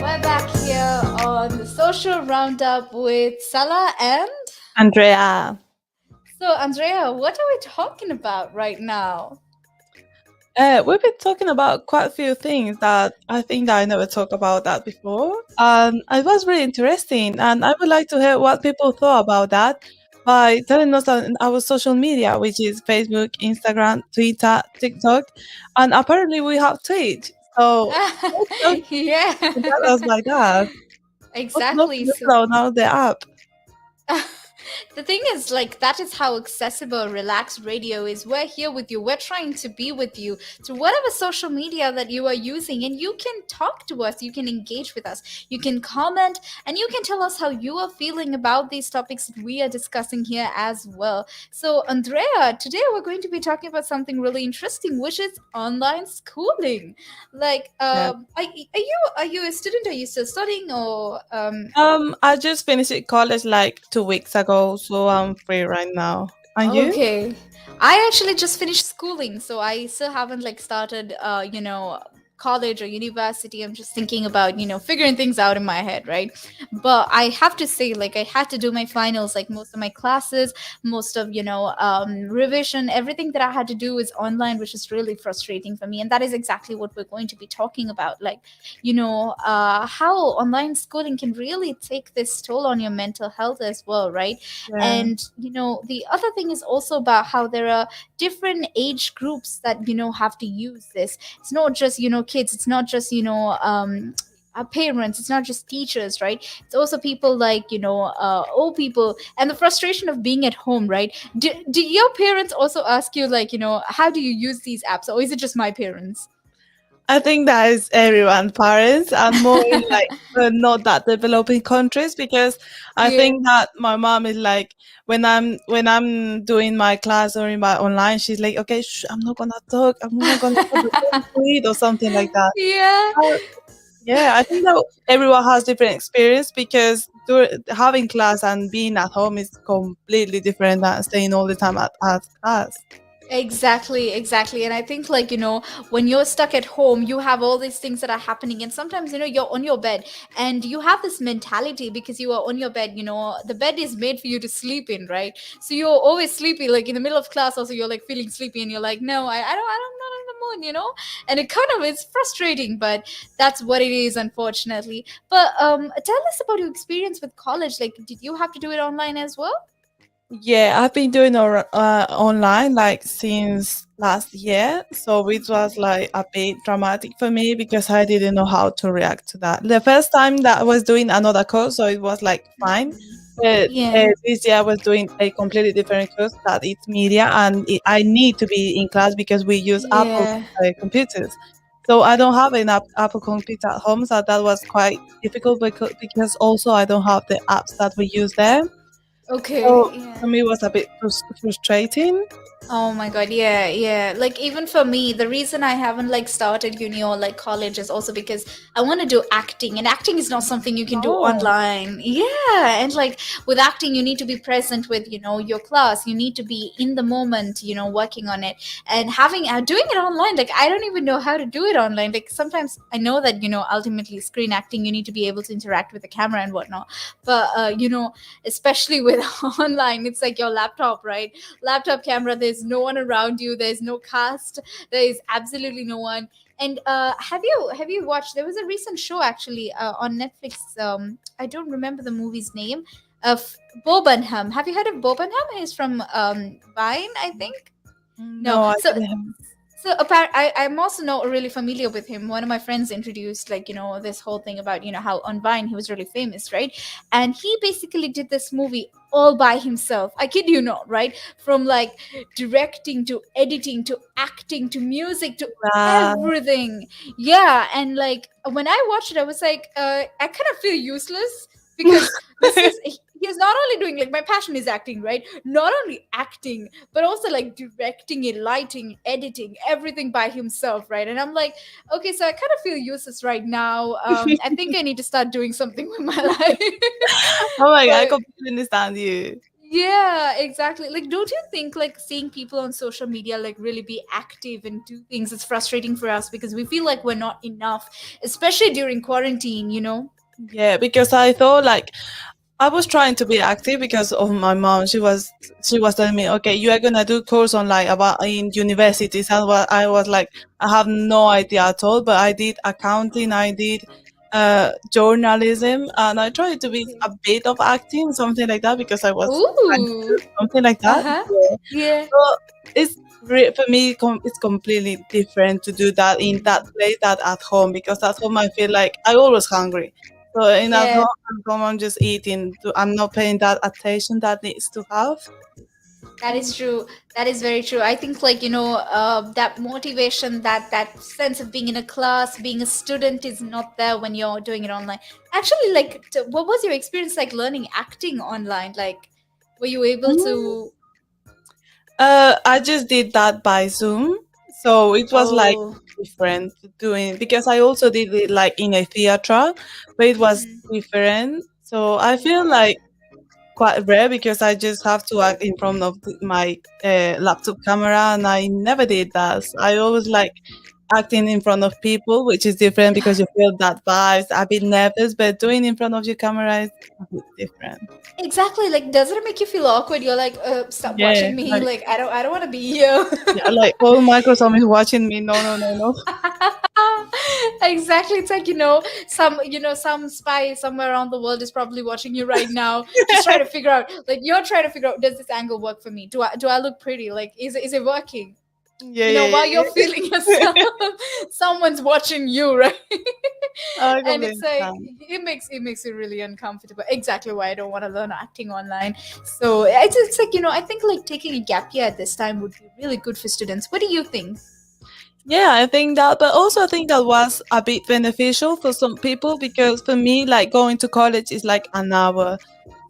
We're back here on the social roundup with Salah and. Andrea. So, Andrea, what are we talking about right now? We've been talking about quite a few things that I think that I never talked about that before. It was really interesting, and I would like to hear what people thought about that by telling us on our social media, which is Facebook, Instagram, Twitter, TikTok, and apparently we have Twitch. So let's Yeah, just tell us like that. I'd love exactly. to So, download the app. the thing is, like, that is how accessible Relax Radio is. We're here with you. We're trying to be with you through whatever social media that you are using, and you can talk to us, you can engage with us, you can comment, and you can tell us how you are feeling about these topics that we are discussing here as well. So, Andrea, today we're going to be talking about something really interesting, which is online schooling. Like, Yeah. are you a student? Are you still studying, or I just finished college like 2 weeks ago, so I'm free right now. And you? Okay. I actually just finished schooling, so I still haven't like started college or university. I'm just thinking about, figuring things out in my head, right? But I have to say, like, I had to do my finals, like most of my classes, most of, revision, everything that I had to do is online, which is really frustrating for me. And that is exactly what we're going to be talking about. Like, how online schooling can really take this toll on your mental health as well, right? Yeah. And the other thing is also about how there are different age groups that have to use this. It's not just kids, it's not just our parents, it's not just teachers, right? It's also people like old people, and the frustration of being at home, right? Do your parents also ask you, like, how do you use these apps, or is it just my parents? I think that is everyone, parents, and more in like not that developing countries because I Yeah. think that my mom is like when I'm doing my class or in my online, she's like, okay, I'm not gonna talk, I'm not gonna talk, don't read or something like that. Yeah. Uh, yeah, I think that everyone has different experience because having class and being at home is completely different than staying all the time at class. Exactly, exactly. And I think, like, when you're stuck at home, you have all these things that are happening. And sometimes, you're on your bed and you have this mentality because you are on your bed, the bed is made for you to sleep in, right? So you're always sleepy, like in the middle of class, also, you're like feeling sleepy and you're like, no, I'm not in the mood, And it kind of is frustrating, but that's what it is, unfortunately. But tell us about your experience with college. Like, did you have to do it online as well? Yeah, I've been doing online like since last year. So it was like a bit dramatic for me because I didn't know how to react to that. The first time that I was doing another course, so it was like fine. But Yeah. this year I was doing a completely different course that it's media, and I need to be in class because we use Apple Yeah. computers. So I don't have an Apple computer at home, so that was quite difficult because also I don't have the apps that we use there. Okay. So for Yeah. me, it was a bit frustrating. Oh my god, yeah, yeah. Like, even for me, the reason I haven't like started uni or like college is also because I want to do acting, and acting is not something you can do Oh, online. Yeah, and like with acting, you need to be present with your class. You need to be in the moment, working on it, and having doing it online. Like, I don't even know how to do it online. Like, sometimes I know that ultimately screen acting, you need to be able to interact with the camera and whatnot, but especially with online, it's like your laptop, right? Laptop camera, there's no one around you, there's no cast, there is absolutely no one. And have you watched, there was a recent show actually on Netflix. I don't remember the movie's name, of Bobenham. Have you heard of Bobenham? He's from Vine, I think. No. no, I So didn't have. I'm also not really familiar with him. One of my friends introduced, like, this whole thing about, how on Vine he was really famous, right? And he basically did this movie all by himself. I kid you not, right? From like directing to editing to acting to music to everything. Yeah. And like when I watched it, I was like, I kind of feel useless because this is he is not only doing, like, my passion is acting, right? Not only acting, but also like directing it, lighting, editing, everything by himself, right? And I'm like, okay, so I kind of feel useless right now. I think I need to start doing something with my life. Oh my god, I But completely understand you. Yeah, exactly. Like, don't you think like seeing people on social media like really be active and do things is frustrating for us because we feel like we're not enough, especially during quarantine, you know? Yeah, because I thought like I was trying to be active because of my mom. She was telling me, okay, you are gonna do course online about in universities, and what I was like, I have no idea at all. But I did accounting, I did journalism, and I tried to be a bit of acting, something like that, because I was trying to do Ooh. something like that. Uh-huh. Yeah. Yeah. So for me, it's completely different to do that in that place that at home, because at home I feel like I always hungry. So in Yeah. at home I'm just eating. I'm not paying that attention that needs to have. That is true. That is very true. I think, like, that motivation, that sense of being in a class, being a student, is not there when you're doing it online. Actually, like, what was your experience like learning acting online? Like, were you able Mm. to? I just did that by Zoom, so it was like Oh. different doing, because I also did it like in a theater, but it was Mhm. different. So I feel like quite rare because I just have to act in front of my laptop camera, and I never did that. So I always like acting in front of people, which is different because you feel that vibes, a bit nervous, but doing in front of your camera is a bit different. Exactly. Like, doesn't it make you feel awkward? You're like, stop Yeah, watching me. like Like, I don't want to be here. yeah, like all Microsoft is watching me. No, no, no, no. Exactly. It's like, some spy somewhere around the world is probably watching you right now, just trying to figure out, like, you're trying to figure out, does this angle work for me? Do I look pretty? Like, is it working? Yeah, While yeah, you're feeling yeah. yourself, someone's watching you, right? I And completely it's like, understand. it makes it really uncomfortable. Exactly why I don't want to learn acting online. So it's like, I think like taking a gap year at this time would be really good for students. What do you think? Yeah, I think that, but also I think that was a bit beneficial for some people, because for me, like going to college is like an hour.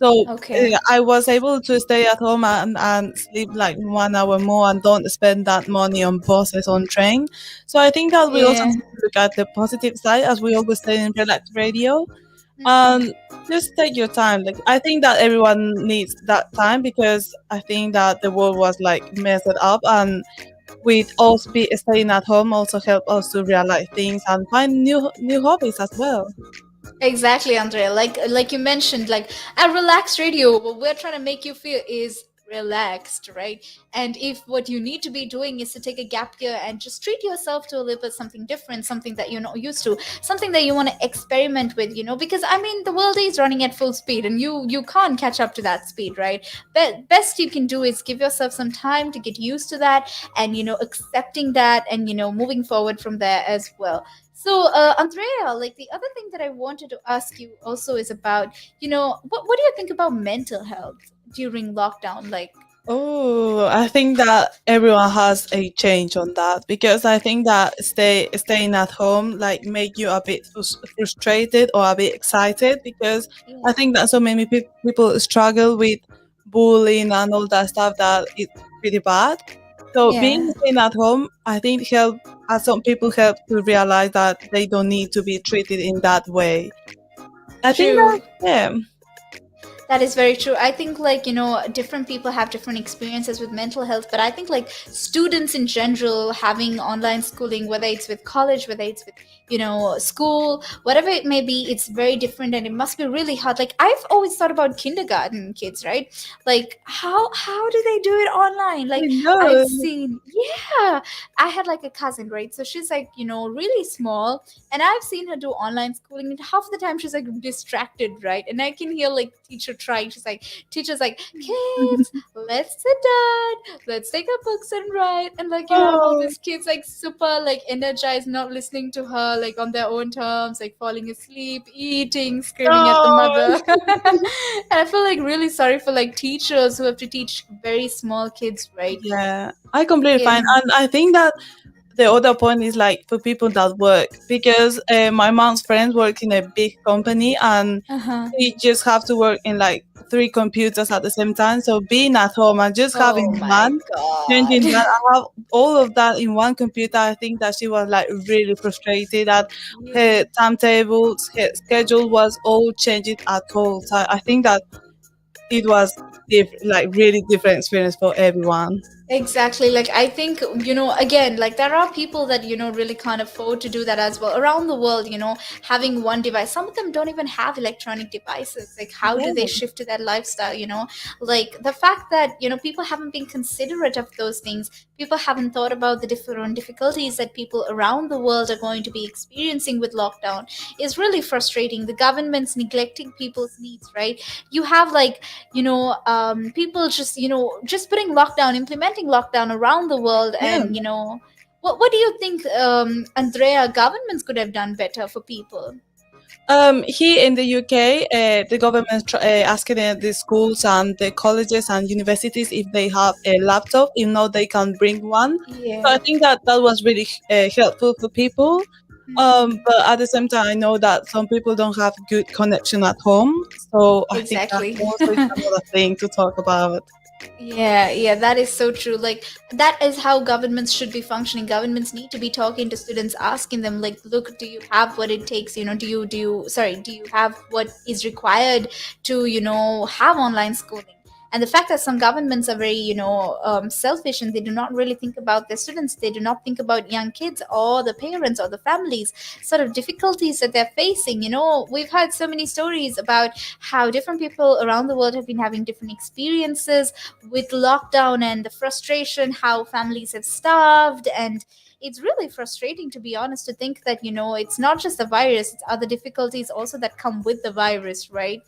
So Okay. I was able to stay at home and sleep like 1 hour more and don't spend that money on buses, on train. So I think that we also Yeah. need to look at the positive side, as we always say in Relax Radio. Mhm. And just take your time. Like I think that everyone needs that time, because I think that the world was like messed up, and with us be staying at home also help us to realize things and find new hobbies as well. Exactly, Andrea. Like you mentioned, like at Relax Radio, what we're trying to make you feel is relaxed, right? And if what you need to be doing is to take a gap year and just treat yourself to a little bit something different, something that you're not used to, something that you want to experiment with, because I mean the world is running at full speed and you can't catch up to that speed, right? But best you can do is give yourself some time to get used to that and accepting that and moving forward from there as well. So, Andrea, like the other thing that I wanted to ask you also is about, what do you think about mental health during lockdown? Like, Oh, I think that everyone has a change on that, because I think that staying at home like make you a bit frustrated or a bit excited, because I yeah, think that so many people struggle with bullying and all that stuff, that it's pretty bad. So being yeah, staying at home, I think help, as some people help to realize that they don't need to be treated in that way. I think that true. yeah. That is very true. I think, like, different people have different experiences with mental health, but I think, like, students in general having online schooling, whether it's with college, whether it's with, school, whatever it may be, it's very different and it must be really hard. Like, I've always thought about kindergarten kids, right? Like, how do they do it online? I Like, I've know. seen, yeah, I had like a cousin, right? So she's like, really small, and I've seen her do online schooling, and half the time she's like distracted, right? And I can hear like teacher trying. Teacher's like, kids, let's sit down, let's take our books and write. And like you have all Oh, these kids like super like energized, not listening to her, like on their own terms, like falling asleep, eating, screaming at the mother. gosh. And I feel like really sorry for like teachers who have to teach very small kids, right? Yeah, I completely Yeah. fine. And I think that the other point is like for people that work, because my mom's friends work in a big company, and Uh-huh. they just have to work in like three computers at the same time. So being at home and just Oh having my one, god. changing that, I have all of that in one computer. I think that she was like really frustrated that Yeah. her timetables, her schedule was all changed at all. So I think that it was. like really different experience for everyone. Exactly. Like, I think, again, like there are people that, really can't afford to do that as well. Around the world, having one device. Some of them don't even have electronic devices. Like, how do they Yeah. shift to that lifestyle? Like, the fact that, people haven't been considerate of those things, people haven't thought about the different difficulties that people around the world are going to be experiencing with lockdown is really frustrating. The government's neglecting people's needs, right? You have, like, people just putting lockdown, implementing lockdown around the world. Yeah. And what do you think, Andrea, governments could have done better for people? Here in the UK, the government asking the schools and the colleges and universities if they have a laptop. If not, they can bring one. So I Yeah. think that that was really helpful for people. Mhm. But at the same time, I know that some people don't have good connection at home. So I think that Exactly. also is another thing to talk about. Yeah, yeah, that is so true. Like, that is how governments should be functioning. Governments need to be talking to students, asking them, like, look, do you have what it takes? Do you have what is required to, have online schooling? And the fact that some governments are very, selfish, and they do not really think about their students, they do not think about young kids or the parents or the families, sort of difficulties that they're facing. We've heard so many stories about how different people around the world have been having different experiences with lockdown, and the frustration, how families have starved. And it's really frustrating, to be honest, to think that it's not just the virus, it's other difficulties also that come with the virus, right?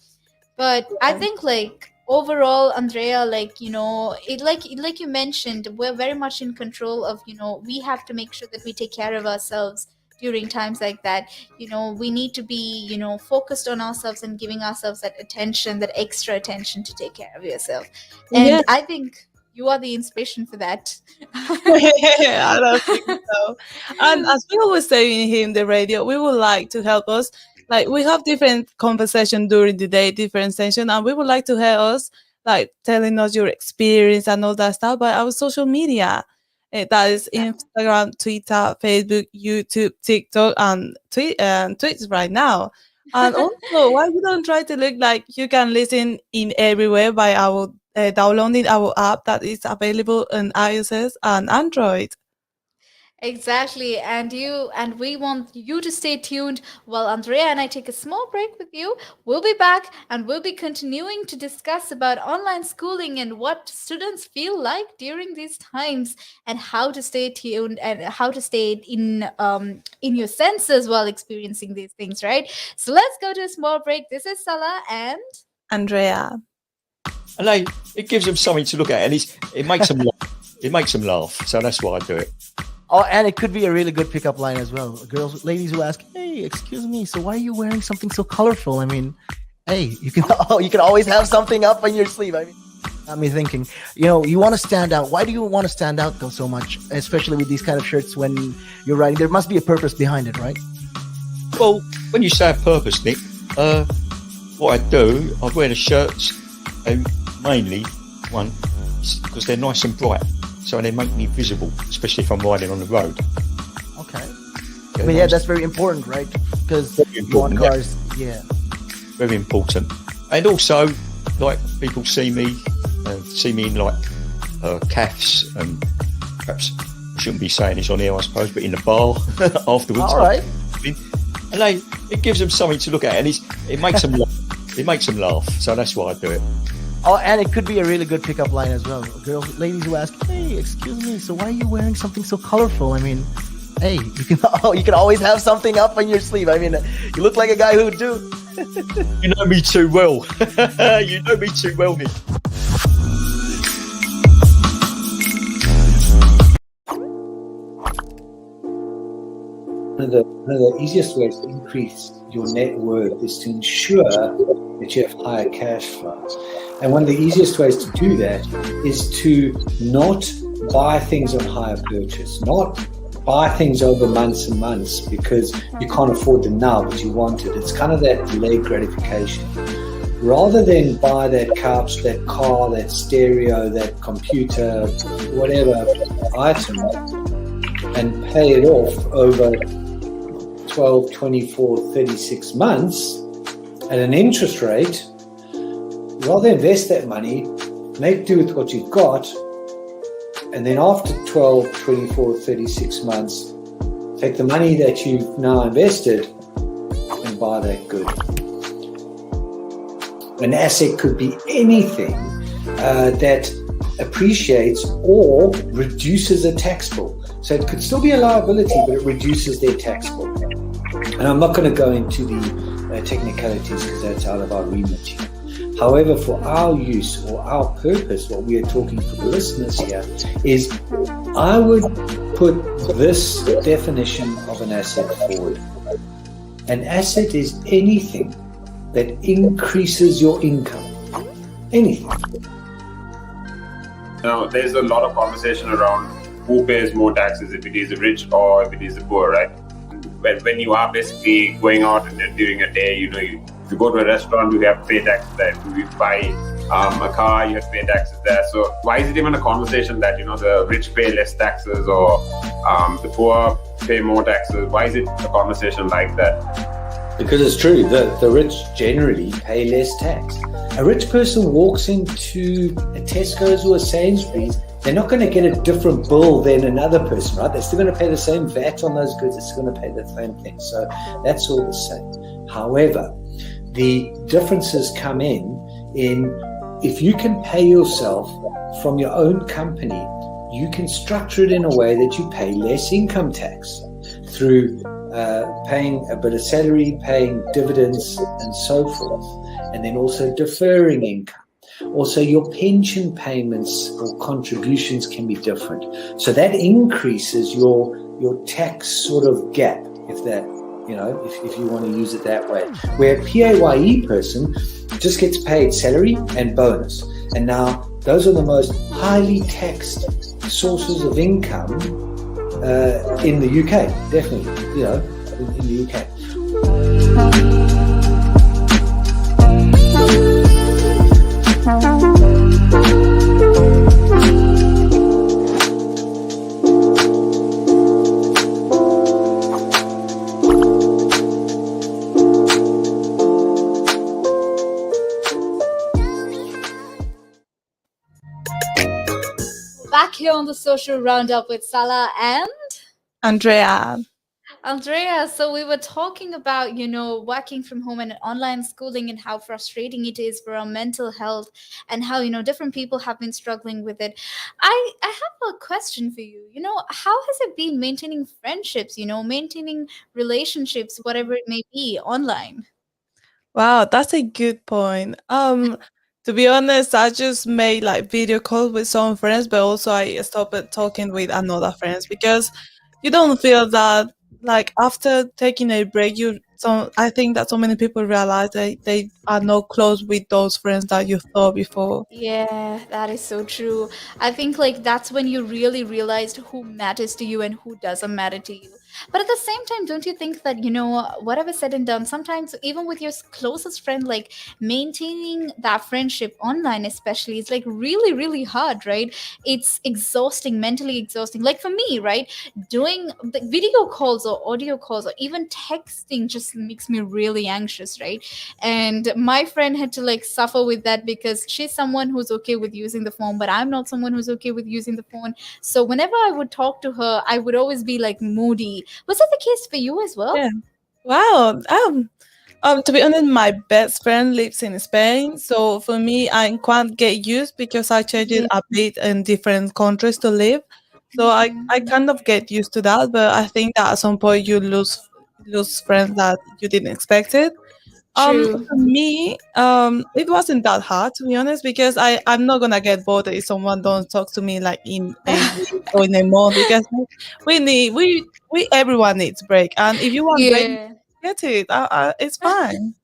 But I think, like, overall, Andrea, like, it, like you mentioned, we're very much in control of, we have to make sure that we take care of ourselves during times like that. We need to be, focused on ourselves and giving ourselves that attention, that extra attention to take care of yourself. Yeah. And I think you are the inspiration for that. I don't think so. And as we always say in here in the radio, we would like to help us. Like we have different conversation during the day, different session, and we would like to hear us like telling us your experience and all that stuff by our social media. That is Exactly. Instagram, Twitter, Facebook, YouTube, TikTok, and Twitch right now. And also, why you don't try to look like you can listen in everywhere by our downloading our app that is available on iOS and Android. Exactly. And we want you to stay tuned while Andrea and I take a small break with you. We'll be back, and we'll be continuing to discuss about online schooling and what students feel like during these times, and how to stay tuned and how to stay in your senses while experiencing these things, right? So let's go to a small break. This is Salah, and Andrea. And it gives them something to look at, and it makes them laugh. It makes them laugh. So that's why I do it. Oh, and it could be a really good pickup line as well. Ladies who ask, "Hey, excuse me, so why are you wearing something so colorful?" I mean, hey, you can you can always have something up on your sleeve. I mean, got me thinking. You want to stand out. Why do you want to stand out though so much, especially with these kind of shirts when you're writing? There must be a purpose behind it, right? Well, when you say a purpose, Nick, what I do, I wear the shirts, and mainly one because they're nice and bright, so they make me visible, especially if I'm riding on the road. Okay. They're But yeah, nice. that's very important, right? Because Very you want important, yeah. cars. Yeah. Very important. And also, like people see me in like calves, and perhaps I shouldn't be saying this on here, I suppose, but in the bar afterwards. All right. And it gives them something to look at, and it makes them laugh. It makes them laugh. So that's why I do it. Oh, and it could be a really good pickup line as well. Ladies who ask, "Hey, excuse me, so why are you wearing something so colorful?" I mean, hey, you can always have something up on your sleeve. I mean, you look like a guy who would do. You know me too well. You know me too well, Nick. One of the easiest ways to increase your net worth is to ensure that you have higher cash flow. And one of the easiest ways to do that is to not buy things on hire purchase, not buy things over months and months because you can't afford them now, but you want it. It's kind of that delayed gratification. Rather than buy that couch, that car, that stereo, that computer, whatever item, and pay it off over 12, 24, 36 months at an interest rate, rather invest that money make do with what you've got, and then after 12, 24, 36 months, take the money that you've now invested and buy that good. An asset could be anything that appreciates or reduces a tax bill. So it could still be a liability, but it reduces their tax bill. And I'm not going to go into the technicalities because that's out of our remit here. However, for our use or our purpose, what we are talking for the listeners here is I would put this definition of an asset forward. An asset is anything that increases your income. Anything. Now, there's a lot of conversation around who pays more taxes, if it is the rich or if it is the poor, right? When you are basically going out and during a day, if you go to a restaurant, you have to pay taxes there. If you buy a car, you have to pay taxes there. So why is it even a conversation that, the rich pay less taxes or the poor pay more taxes? Why is it a conversation like that? Because it's true, the rich generally pay less tax. A rich person walks into a Tesco's or a Sainsbury's, they're not going to get a different bill than another person, right? They're still going to pay the same VAT on those goods. They're still going to pay the same thing. So that's all the same. However, the differences come in if you can pay yourself from your own company, you can structure it in a way that you pay less income tax through paying a bit of salary, paying dividends, and so forth, and then also deferring income. Also, your pension payments or contributions can be different. So that increases your tax sort of gap, if you want to use it that way. Where a PAYE person just gets paid salary and bonus. And now those are the most highly taxed sources of income in the UK, definitely, in the UK. Back here on the social roundup with Salah and Andrea. Andrea. So we were talking about, working from home and online schooling and how frustrating it is for our mental health and how, different people have been struggling with it. I have a question for you. How has it been maintaining friendships, maintaining relationships, whatever it may be, online? Wow, that's a good point. To be honest, I just made like video calls with some friends, but also I stopped talking with another friends because you don't feel that like after taking a break, I think that so many people realize they are not close with those friends that you thought before. Yeah, that is so true. I think like that's when you really realized who matters to you and who doesn't matter to you. But at the same time, don't you think that, whatever said and done, sometimes even with your closest friend, like maintaining that friendship online, especially, is like really, really hard, right? It's exhausting, mentally exhausting. Like for me, right? Doing the video calls or audio calls or even texting just makes me really anxious, right? And my friend had to like suffer with that because she's someone who's okay with using the phone, but I'm not someone who's okay with using the phone. So whenever I would talk to her, I would always be like moody. Was that the case for you as well? Yeah. Wow. To be honest, my best friend lives in Spain, so for me, I can't get used because I changed it Yeah. a bit in different countries to live. So I Mhm. kind of get used to that, but I think that at some point you lose friends that you didn't expect it. True. For me, it wasn't that hard to be honest because I'm not gonna get bored if someone don't talk to me like in a week or in a month because we everyone needs break, and if you want break, Yeah. get it. It's fine.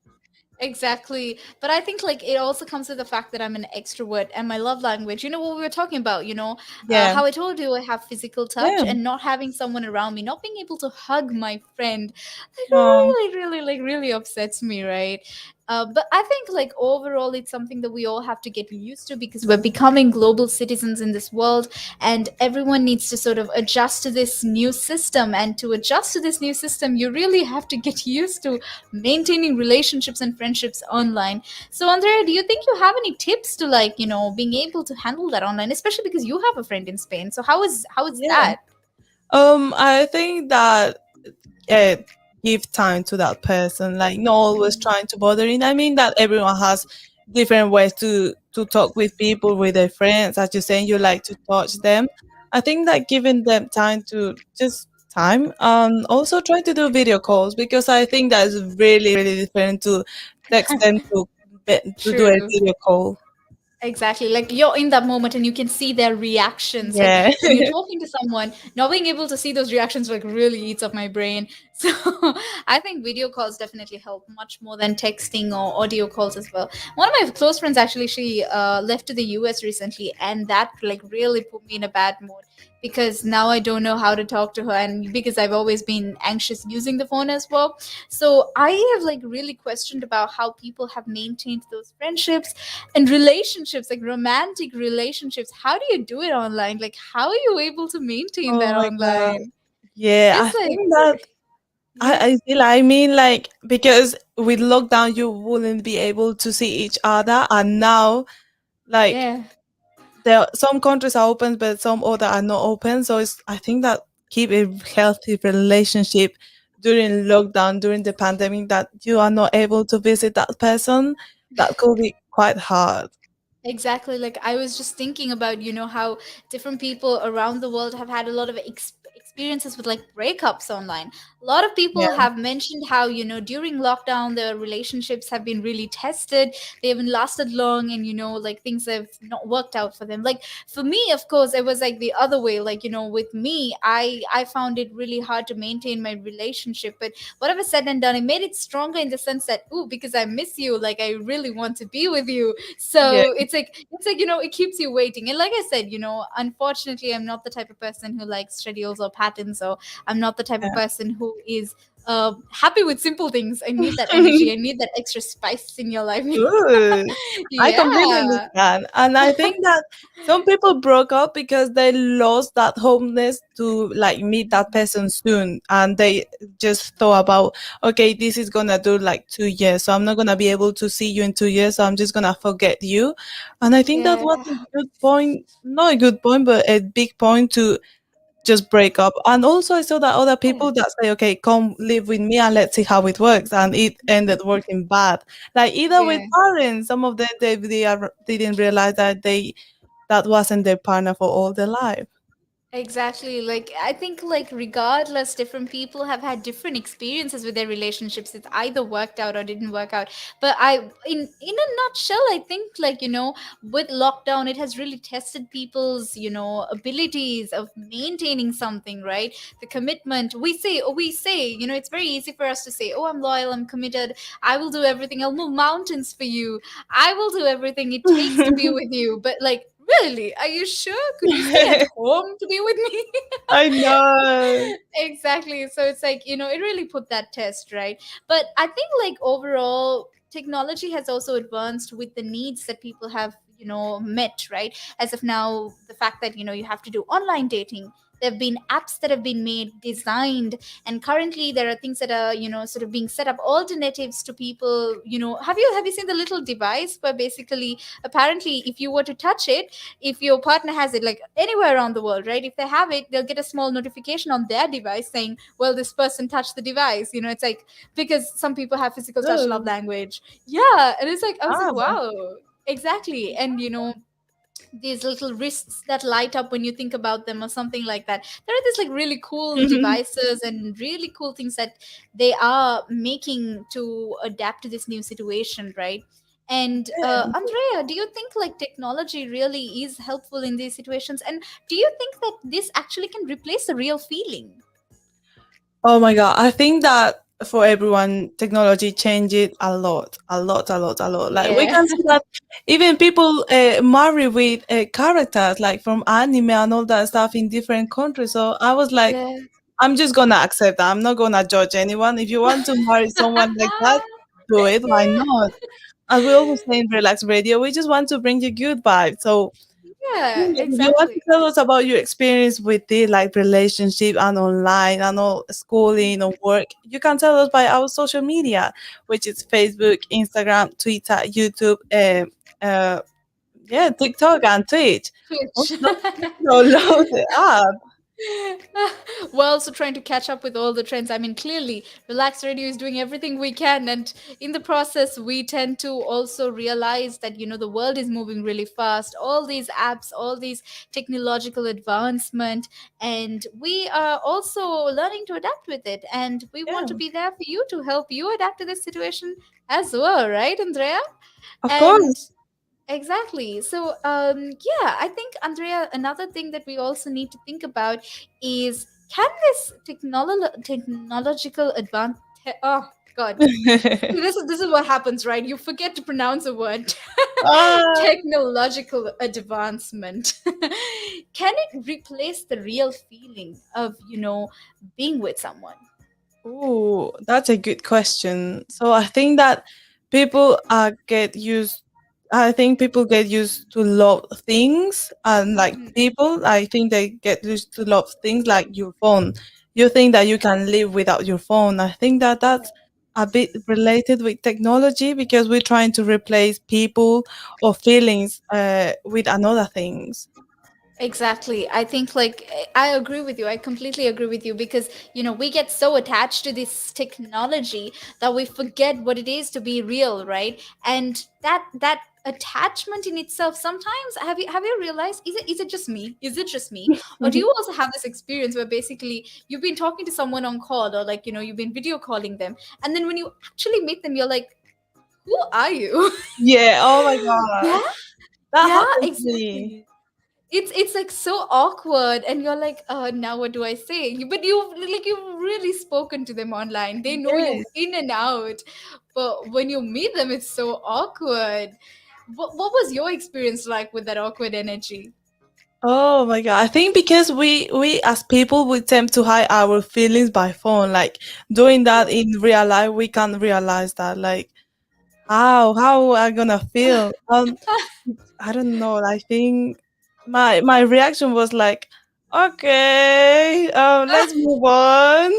Exactly. But I think like it also comes with the fact that I'm an extrovert and my love language, what we were talking about, Yeah, how I told you I have physical touch yeah. and not having someone around me, not being able to hug my friend, like Oh, really, really, like really upsets me, right? But I think like overall it's something that we all have to get used to because we're becoming global citizens in this world, and everyone needs to sort of adjust to this new system. And to adjust to this new system, you really have to get used to maintaining relationships and friendships online. So Andrea, do you think you have any tips to, like, being able to handle that online, especially because you have a friend in Spain? So how is Yeah. that? I think that uh, give time to that person, like not always trying to bother in. I mean that everyone has different ways to talk with people, with their friends. As you're saying, you like to touch them. I think that giving them time to just time. Also try to do video calls because I think that is really really different to text them to do a True. video call. Exactly. Like you're in that moment and you can see their reactions. Like Yeah. when you're talking to someone, not being able to see those reactions like really eats up my brain. So I think video calls definitely help much more than texting or audio calls as well. One of my close friends actually, she left to the US recently, and that like really put me in a bad mood because now I don't know how to talk to her, and because I've always been anxious using the phone as well. So I have like really questioned about how people have maintained those friendships and relationships, like romantic relationships. How do you do it online? Like how are you able to maintain Oh that my god. online? Yeah, I It's like, think that yeah, I mean, like, because with lockdown, you wouldn't be able to see each other, and now, like, yeah, there some countries are open, but some other are not open. So it's I think that keep a healthy relationship during lockdown, during the pandemic, that you are not able to visit that person, that could be quite hard. exactly. Like I was just thinking about, how different people around the world have had a lot of experiences with like breakups online. A lot of Yeah, people have mentioned how, during lockdown, their relationships have been really tested. They haven't lasted long, and, like things have not worked out for them. Like for me, of course, it was like the other way. Like, with me, I found it really hard to maintain my relationship. But whatever said and done, it made it stronger in the sense that, ooh, because I miss you, like I really want to be with you. yeah, So it's like it keeps you waiting. And like I said, unfortunately, I'm not the type of person who likes schedules or patterns, or I'm not the type of person who is happy with simple things. I need that yeah. energy, I need that extra spice in your life. Good. I completely Yeah, understand. And I think that some people broke up because they lost that hopeness to like meet that person soon. And they just thought about, okay, this is gonna do like 2 years. So I'm not gonna be able to see you in 2 years. So I'm just gonna forget you. And I think that yeah, was a good point, not a good point, but a big point to just break up. And also, I saw that other people that say, "Okay, come live with me and let's see how it works," and it ended working bad. Like either with yeah. parents, some of them they didn't realize that that wasn't their partner for all their life. Exactly. Like I think like regardless, different people have had different experiences with their relationships. It's either worked out or didn't work out. But in a nutshell, I think like, with lockdown, it has really tested people's, abilities of maintaining something, right? The commitment. We say, it's very easy for us to say, "Oh, I'm loyal, I'm committed, I will do everything, I'll move mountains for you. I will do everything it takes to be with you." But like, really? Are you sure? Could you stay at home to be with me? I know. Exactly. So it's like, it really put that test, right? But I think like overall, technology has also advanced with the needs that people have, met, right? As of now, the fact that, you have to do online dating. There have been apps that have been made, designed, and currently there are things that are, sort of being set up, alternatives to people. Have you seen the little device where basically, apparently, if you were to touch it, if your partner has it, like anywhere around the world, right, if they have it, they'll get a small notification on their device saying, well, this person touched the device. It's like, because some people have physical touch love Oh, language. Yeah, and it's like, I was like, ah, wow. Exactly. And these little wrists that light up when you think about them or something like that. There are these like really cool devices and really cool things that they are making to adapt to this new situation, right? And Andrea, do you think like technology really is helpful in these situations, and do you think that this actually can replace the real feeling? oh my god, I think that for everyone, technology changed it a lot, a lot, a lot, a lot. Like we Yeah. can see that even people marry with characters like from anime and all that stuff in different countries. So I was like, Yeah. I'm just gonna accept that. I'm not gonna judge anyone. If you want to marry someone like that, do it, why not? As we always say in Relax Radio, we just want to bring you good vibes. So Yeah, if you want to exactly. tell us about your experience with the like relationship and online and all schooling or work, you can tell us by our social media, which is Facebook, Instagram, Twitter, YouTube, uh, yeah, TikTok and Twitch. Oh, Which no, load it up. we're also trying to catch up with all the trends. I mean, clearly, Relax Radio is doing everything we can, and in the process, we tend to also realize that the world is moving really fast. All these apps, all these technological advancement, and we are also learning to adapt with it. And we want to Yeah, be there for you to help you adapt to this situation as well, right, Andrea? of And course. exactly. So, yeah, I think, Andrea, another thing that we also need to think about is, can this technological advance? Oh God, see, this is what happens, right? You forget to pronounce a word. Ah, Technological advancement. Can it replace the real feeling of being with someone? ooh, that's a good question. So I think that people get used. I think people get used to love things and like Mhm. people. I think they get used to love things like your phone. You think that you can live without your phone. I think that that's a bit related with technology because we're trying to replace people or feelings with another things. Exactly. I think, like, I agree with you. I completely agree with you because we get so attached to this technology that we forget what it is to be real, right? And that attachment in itself, sometimes, have you realized, is it just me? Is it just me? Or do you also have this experience where basically you've been talking to someone on call, or like you've been video calling them, and then when you actually meet them, you're like, who are you? Yeah. Oh my god, Yeah, that yeah, happens to me. exactly. It's like so awkward, and you're like, now what do I say? But you've really spoken to them online, they know you Yes. in and out, but when you meet them, it's so awkward. What was your experience like with that awkward energy? Oh my god. I think because we as people we tend to hide our feelings by phone. Like doing that in real life we can't realize that. Like how I gonna feel? I don't know. I think my reaction was like, okay, let's move on.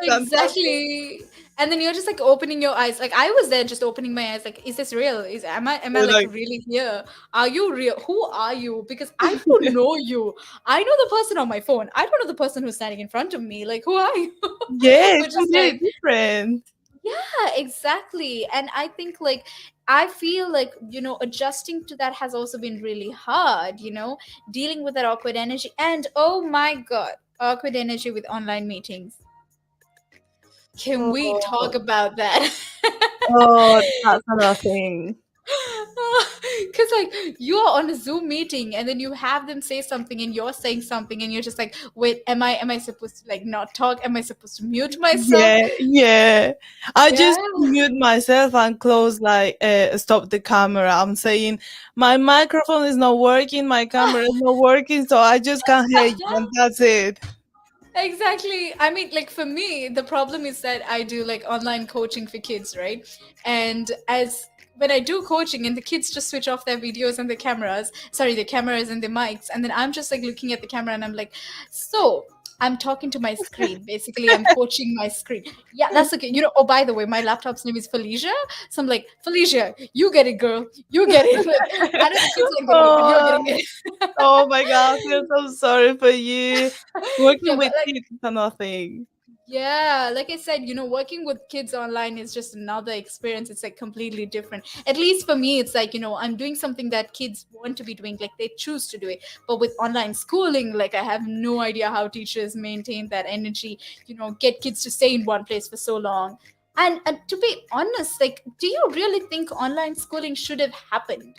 That's something. Exactly. And then you're just like opening your eyes. Like, I was there just opening my eyes, like, is this real? Am I like Like really here? Are you real? Who are you? Because I don't know you. I know the person on my phone. I don't know the person who's standing in front of me. Like, who are you? yeah, it's Which is completely like, different. yeah, exactly. And I think, like, I feel like, adjusting to that has also been really hard, dealing with that awkward energy. And oh my God, awkward energy with online meetings. Can we talk Oh, about that? oh, that's another thing. Because, like, you are on a Zoom meeting, and then you have them say something and you're saying something, and you're just like, wait, am I supposed to, like, not talk? Am I supposed to mute myself? Yeah, yeah. I Yeah. just mute myself and close like stop the camera. I'm saying my microphone is not working, my camera is not working, so I just can't hear you, and that's it. Exactly. I mean, like, for me, the problem is that I do like online coaching for kids, right? And as when I do coaching and the kids just switch off their videos and the cameras, sorry, the cameras and the mics, and then I'm just like looking at the camera and I'm like, so I'm talking to my screen. Basically, I'm coaching my screen. Yeah, that's okay. Oh, by the way, my laptop's name is Felicia. So I'm like, Felicia, you get it, girl. You get it. Like, I know the kids aren't getting it, but you're Oh, getting it. oh my God, I feel so sorry for you. Yeah, Working but with like, kids is another thing. yeah, like I said, working with kids online is just another experience. It's like completely different. At least for me, it's like, I'm doing something that kids want to be doing, like they choose to do it. But with online schooling, like, I have no idea how teachers maintain that energy, get kids to stay in one place for so long. And to be honest, like, do you really think online schooling should have happened?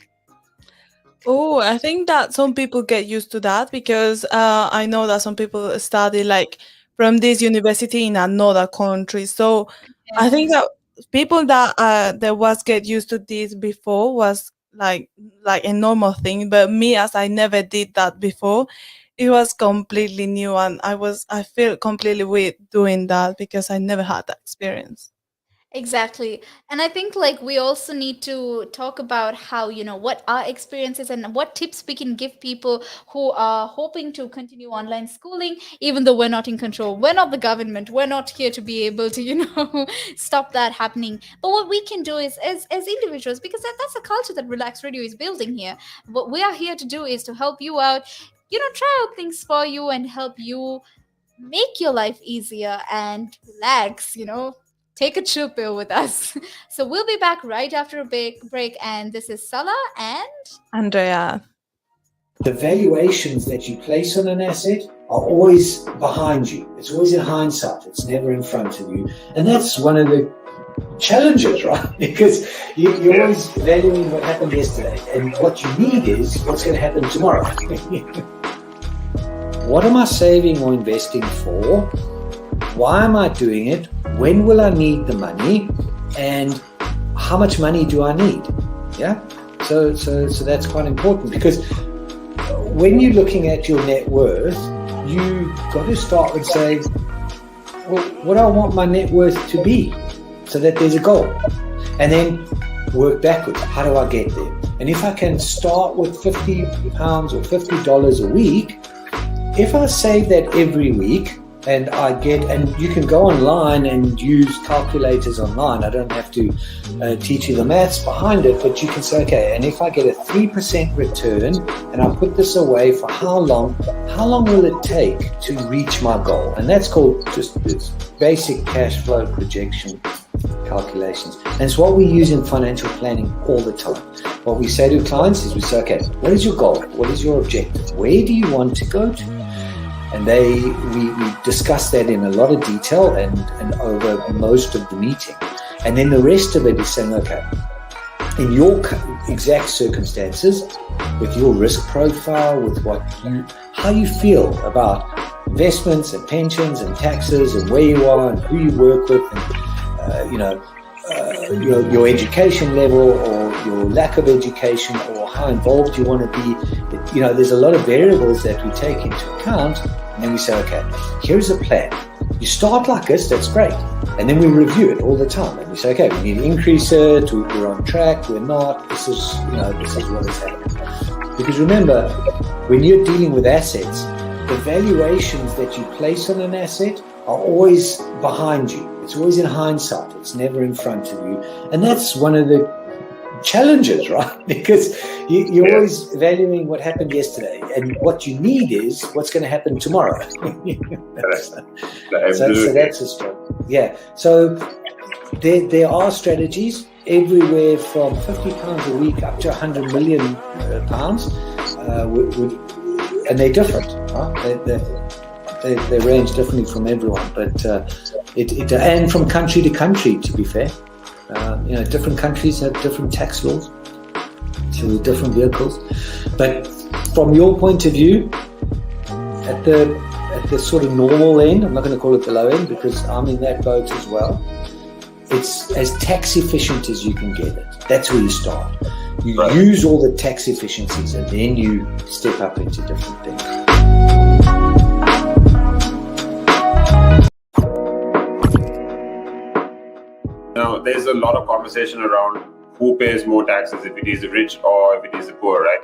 Oh, I think that some people get used to that because I know that some people study like from this university in another country. So I Yeah. think that people that was get used to this before was like a normal thing. But me, as I never did that before, it was completely new, and I feel completely weird doing that because I never had that experience. Exactly. And I think like we also need to talk about how, what our experiences and what tips we can give people who are hoping to continue online schooling, even though we're not in control. We're not the government. We're not here to be able to, stop that happening. But what we can do is as individuals, because that's a culture that Relax Radio is building here. What we are here to do is to help you out, try out things for you and help you make your life easier and relax, take a chill pill with us. So we'll be back right after a break, and this is Salah and Andrea. The valuations that you place on an asset are always behind you. It's always in hindsight. It's never in front of you. And that's one of the challenges, right? Because you're always valuing what happened yesterday. And what you need is what's going to happen tomorrow. What am I saving or investing for? Why am I doing it? When will I need the money? And how much money do I need? Yeah. So that's quite important, because when you're looking at your net worth, you got to start with saying, well, what do I want my net worth to be, so that there's a goal, and then work backwards. How do I get there? And if I can start with £50 or $50 a week, if I save that every week, and you can go online and use calculators online. I don't have to teach you the maths behind it, but you can say, okay, and if I get a 3% return and I put this away for how long will it take to reach my goal? And that's called just this basic cash flow projection calculations. And it's what we use in financial planning all the time. What we say to clients is we say, okay, what is your goal? What is your objective? Where do you want to go to? And we discuss that in a lot of detail and over most of the meeting. And then the rest of it is saying, okay, in your exact circumstances, with your risk profile, with how you feel about investments and pensions and taxes and where you are and who you work with, and your education level or your lack of education or how involved you want to be. There's a lot of variables that we take into account, and then we say, okay, here's a plan. You start like this, that's great. And then we review it all the time. And we say, okay, we need to increase it, we're on track, we're not, this is what is happening. Because remember, when you're dealing with assets, the valuations that you place on an asset are always behind you. It's always in hindsight. It's never in front of you. And that's one of the challenges, right? Because you're always valuing what happened yesterday, and what you need is what's going to happen tomorrow. So that's a struggle. Yeah. So there are strategies everywhere from £50 a week up to £100 million, and they're different. Right? They range differently from everyone, but and from country to country, to be fair. Different countries have different tax laws, so with different vehicles. But from your point of view, at the sort of normal end, I'm not going to call it the low end because I'm in that boat as well. It's as tax efficient as you can get it. That's where you start. You use all the tax efficiencies, and then you step up into different things. Now, there's a lot of conversation around who pays more taxes, if it is the rich or if it is the poor, right?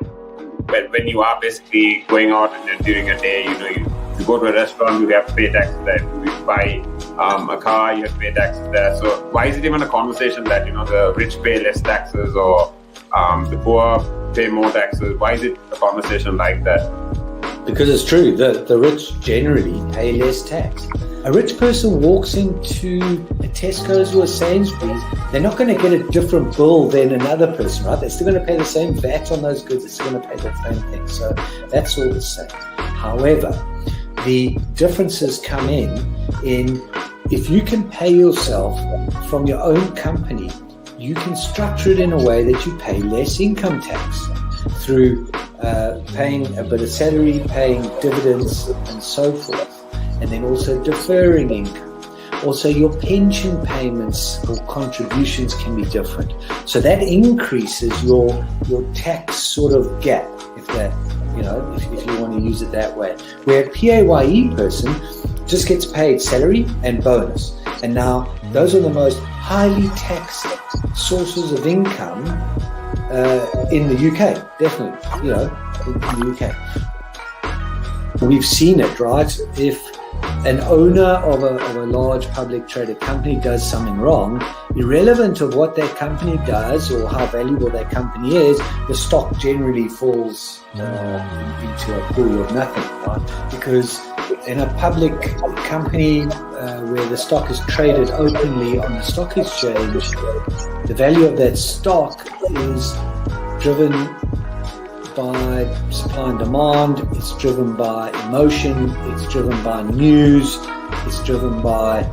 But when you are basically going out and during a day, you go to a restaurant, you have to pay taxes there. You buy a car, you have to pay taxes there. So why is it even a conversation that, the rich pay less taxes or the poor pay more taxes? Why is it a conversation like that? Because it's true, the rich generally pay less tax. A rich person walks into a Tesco's or a Sainsbury's, they're not going to get a different bill than another person, right? They're still going to pay the same VAT on those goods. They're still going to pay the same thing. So that's all the same. However, the differences come in if you can pay yourself from your own company, you can structure it in a way that you pay less income tax through paying a bit of salary, paying dividends and so forth. And then also deferring income. Also, your pension payments or contributions can be different. So that increases your tax sort of gap, if you want to use it that way. Where a PAYE person just gets paid salary and bonus. And now Those are the most highly taxed sources of income in the UK, definitely, in the UK. We've seen it, right? If an owner of a large public traded company does something wrong, irrelevant of what that company does or how valuable that company is, the stock generally falls into a pool of nothing, right? Because in a public company where the stock is traded openly on the stock exchange, the value of that stock is driven by supply and demand, it's driven by emotion, it's driven by news, it's driven by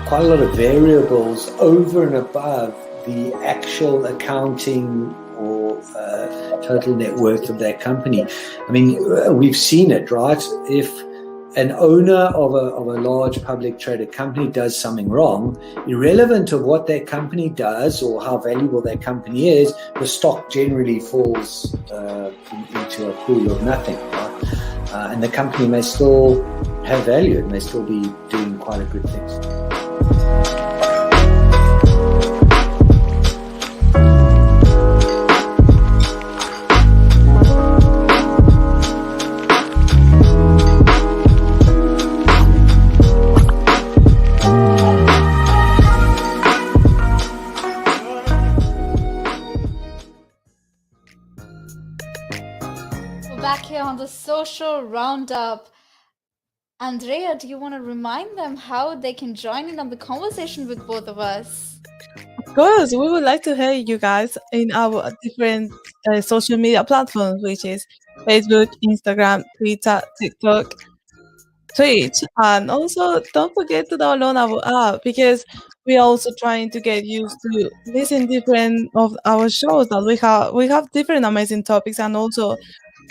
quite a lot of variables over and above the actual accounting or total net worth of that company. I mean, we've seen it, right? If an owner of a large public traded company does something wrong, irrelevant of what that company does or how valuable that company is, the stock generally falls into a pool of nothing, right? And the company may still have value, it may still be doing quite a good things. Back here on the social roundup, Andrea, do you want to remind them how they can join in on the conversation with both of us? Of course, we would like to hear you guys in our different social media platforms, which is Facebook, Instagram, Twitter, TikTok, Twitch, and also don't forget to download our app because we're also trying to get used to listen different of our shows that we have. We have different amazing topics, and also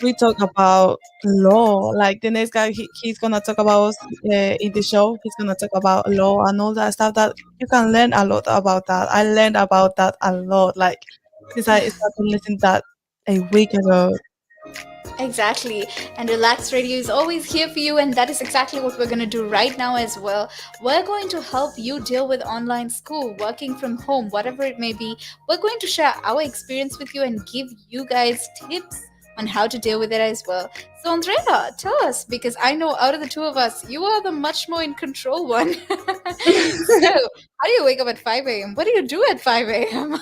we talk about law. Like the next guy, he's gonna talk about in the show. He's gonna talk about law and all that stuff. That you can learn a lot about that. I learned about that a lot. Like since I started listening to that a week ago. Exactly. And Relax Radio is always here for you, and that is exactly what we're going to do right now as well. We're going to help you deal with online school, working from home, whatever it may be. We're going to share our experience with you and give you guys tips on how to deal with it as well. So, Andrea, tell us, because I know out of the two of us, you are the much more in control one. So, how do you wake up at 5 a.m.? What do you do at 5 a.m.?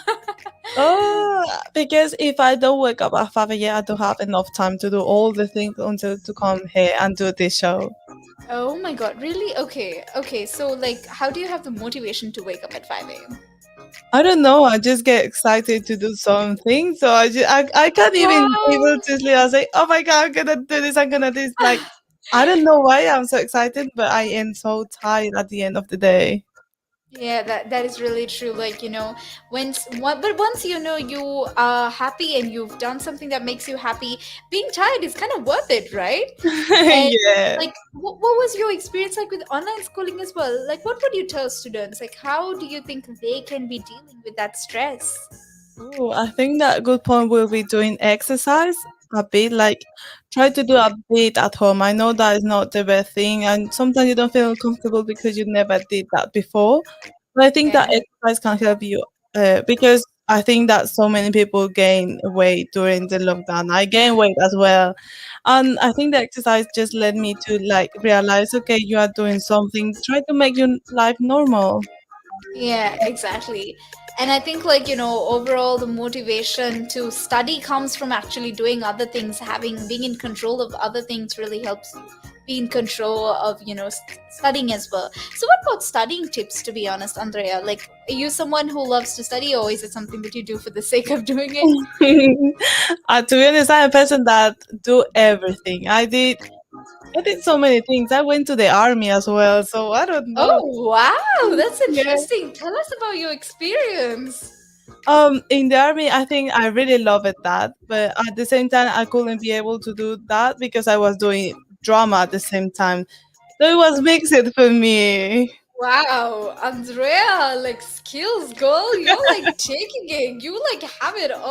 Oh, because if I don't wake up at 5 a.m., I don't have enough time to do all the things until to come here and do this show. Oh my god, really? Okay. So, like, how do you have the motivation to wake up at 5 a.m.? I don't know. I just get excited to do something, so I can't even able Wow. to sleep. I say, "Oh my god, I'm gonna do this! I'm gonna do this!" Like I don't know why I'm so excited, but I am so tired at the end of the day. Yeah, that is really true. Like, but once you are happy and you've done something that makes you happy, being tired is kind of worth it, right? And Yeah. like, what was your experience like with online schooling as well? Like, what would you tell students? Like, how do you think they can be dealing with that stress? Oh, I think that a good point will be doing exercise a bit, like try to do a bit at home. I know that is not the best thing, and sometimes you don't feel comfortable because you never did that before. But I think that Yeah. exercise can help you because I think that so many people gain weight during the lockdown. I gain weight as well, and I think the exercise just led me to like realize, okay, you are doing something. Try to make your life normal. Yeah, exactly. And I think, like, overall, the motivation to study comes from actually doing other things, being in control of other things really helps you be in control of, studying as well. So, what about studying tips, to be honest, Andrea? Like, are you someone who loves to study, or is it something that you do for the sake of doing it? To be honest, I'm a person that do everything. I did so many things. I went to the army as well, so I don't know. Oh, wow, that's Yeah. interesting. Tell us about your experience. In the army, I think I really loved that, but at the same time, I couldn't be able to do that because I was doing drama at the same time. So it was mixed for me. Wow, Andrea, like skills, girl. You're like taking it. You like have it all.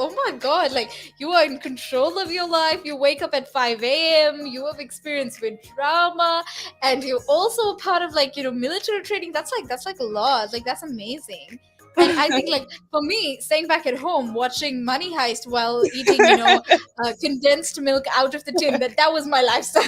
Oh my god, like you are in control of your life. You wake up at 5 a.m. You have experience with drama, and you're also a part of like military training. That's like a lot. Like that's amazing. And I think like for me, staying back at home watching Money Heist while eating condensed milk out of the tin, that was my lifestyle.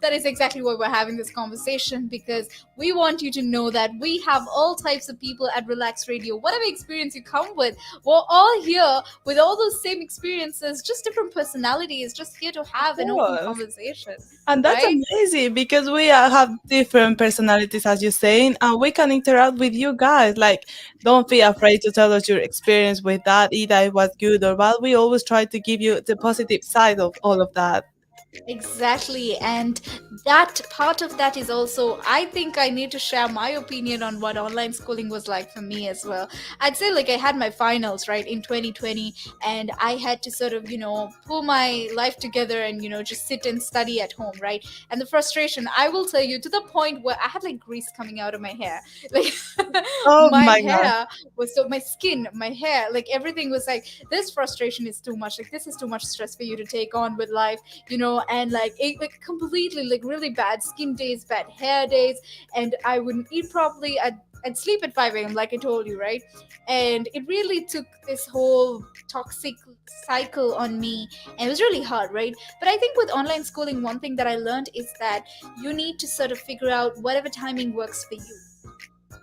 That is exactly why we're having this conversation, because we want you to know that we have all types of people at Relax Radio. Whatever experience you come with, we're all here with all those same experiences, just different personalities, just here to Of have an open course. conversation, And that's right? amazing because we have different personalities, as you're saying, and we can interact with you guys. Like, don't feel afraid to tell us your experience with that, either it was good or bad. We always try to give you the positive side of all of that. Exactly. And that part of that is also, I think I need to share my opinion on what online schooling was like for me as well. I'd say, like, I had my finals, right, in 2020, and I had to sort of, pull my life together and, just sit and study at home, right? And the frustration, I will tell you, to the point where I had like grease coming out of my hair. Like, Oh my my God. hair was so, my skin, my hair, like, everything was like, this frustration is too much. Like, this is too much stress for you to take on with life, and like it like completely like really bad skin days, bad hair days, and I wouldn't eat properly. I'd sleep at 5 a.m. like I told you, right? And it really took this whole toxic cycle on me, and it was really hard, right? But I think with online schooling, one thing that I learned is that you need to sort of figure out whatever timing works for you,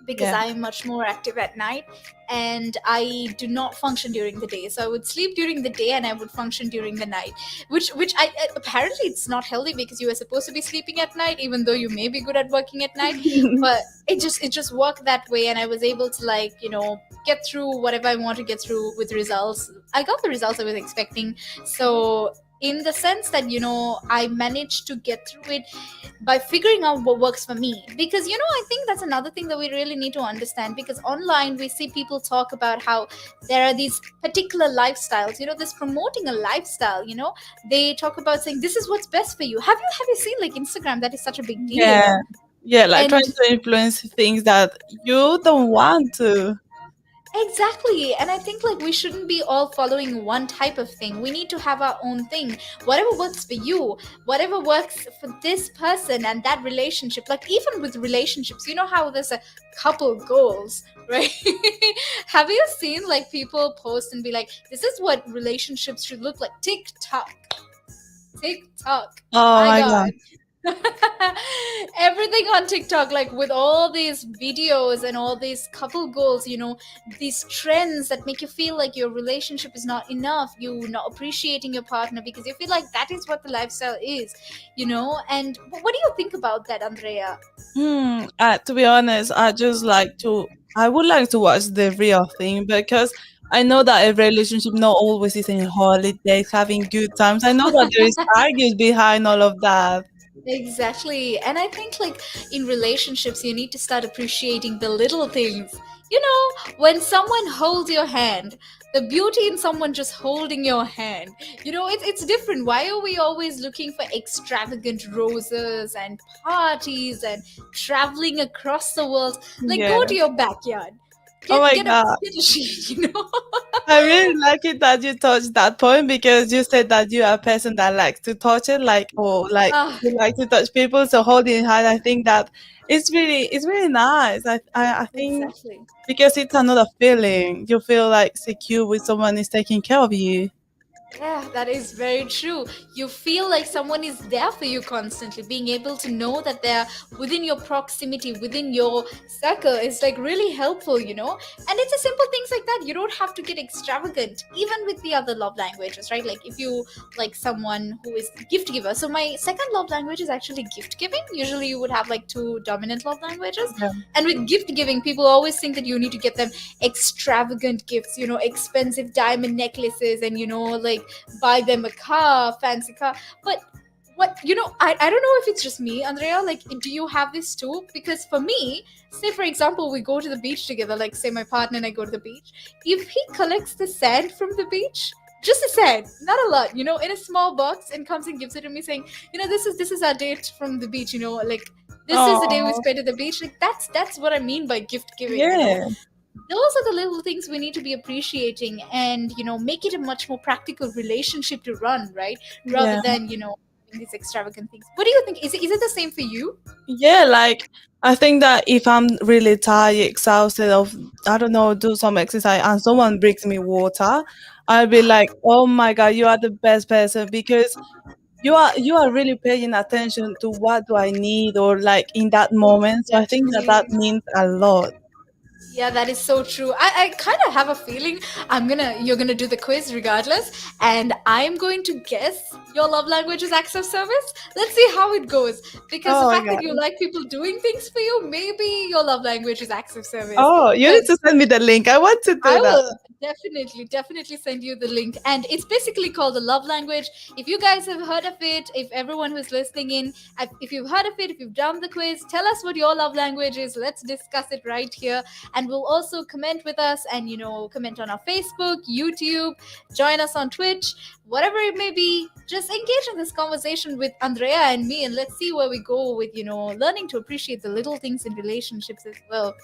because Yeah. I am much more active at night and I do not function during the day. So I would sleep during the day and I would function during the night, which I apparently it's not healthy, because you are supposed to be sleeping at night even though you may be good at working at night. But it just worked that way, and I was able to like get through whatever I want to get through with results. I got the results I was expecting. So in the sense that I managed to get through it by figuring out what works for me, because I think that's another thing that we really need to understand, because online we see people talk about how there are these particular lifestyles, this promoting a lifestyle, they talk about saying this is what's best for you. Have you seen like Instagram? That is such a big Yeah. deal. Yeah, like trying And to influence things that you don't want to. exactly. And I think like we shouldn't be all following one type of thing. We need to have our own thing. Whatever works for you, whatever works for this person and that relationship. Like even with relationships, you know how there's a couple goals, right? Have you seen like people post and be like, this is what relationships should look like? TikTok. TikTok. Oh My my God. God. Everything on TikTok, like with all these videos and all these couple goals, these trends that make you feel like your relationship is not enough, you not appreciating your partner because you feel like that is what the lifestyle is, And what do you think about that, Andrea? To be honest, I would like to watch the real thing because I know that a relationship not always is in holidays, having good times. I know that there is argues behind all of that. Exactly. And I think like in relationships you need to start appreciating the little things. When someone holds your hand, the beauty in someone just holding your hand. It's different. Why are we always looking for extravagant roses and parties and traveling across the world? Like Yeah. go to your backyard. Oh my Get a God. get a sheet. I really like it that you touched that point because you said that you are a person that likes to touch it, like or like Ah, you like to touch people. So holding hand, I think that it's really nice. I think exactly. because it's another feeling. You feel like secure with someone is taking care of you. Yeah, that is very true. You feel like someone is there for you constantly. Being able to know that they're within your proximity, within your circle is like really helpful. And it's a simple things like that. You don't have to get extravagant, even with the other love languages, right? Like if you like someone who is gift giver. So my second love language is actually gift giving. Usually you would have like two dominant love languages. Yeah. And with gift giving, people always think that you need to get them extravagant gifts, expensive diamond necklaces and like buy them a car, fancy car. But I don't know if it's just me, Andrea, like do you have this too? Because for me, say for example we go to the beach together, like say my partner and I go to the beach, if he collects the sand from the beach, just a set, not a lot, in a small box, and comes and gives it to me saying, this is our date from the beach, like this is the day we Oh, spent at the beach. Like that's what I mean by gift giving. yeah, Those are the little things we need to be appreciating, and make it a much more practical relationship to run, right? Rather yeah. than these extravagant things. What do you think? Is it the same for you? Yeah, like I think that if I'm really tired, exhausted of I don't know, do some exercise and someone brings me water, I'll be like, "Oh my God, you are the best person," because you are really paying attention to what do I need or like in that moment. So I think that that Exactly. means a lot. Yeah, that is so true. I kind of have a feeling you're gonna do the quiz regardless, and I'm going to guess your love language is acts of service. Let's see how it goes. Because the Oh my fact that God. you like people doing things for you, maybe your love language is acts of service. Oh, you need to Because send me the link. I want to do I that. will definitely send you the link. And it's basically called the love language. If you guys have heard of it, if everyone who's listening in, if you've heard of it, if you've done the quiz, tell us what your love language is. Let's discuss it right here. And we'll also comment with us and, comment on our Facebook, YouTube, join us on Twitch, whatever it may be. Just engage in this conversation with Andrea and me, and let's see where we go with, learning to appreciate the little things in relationships as well.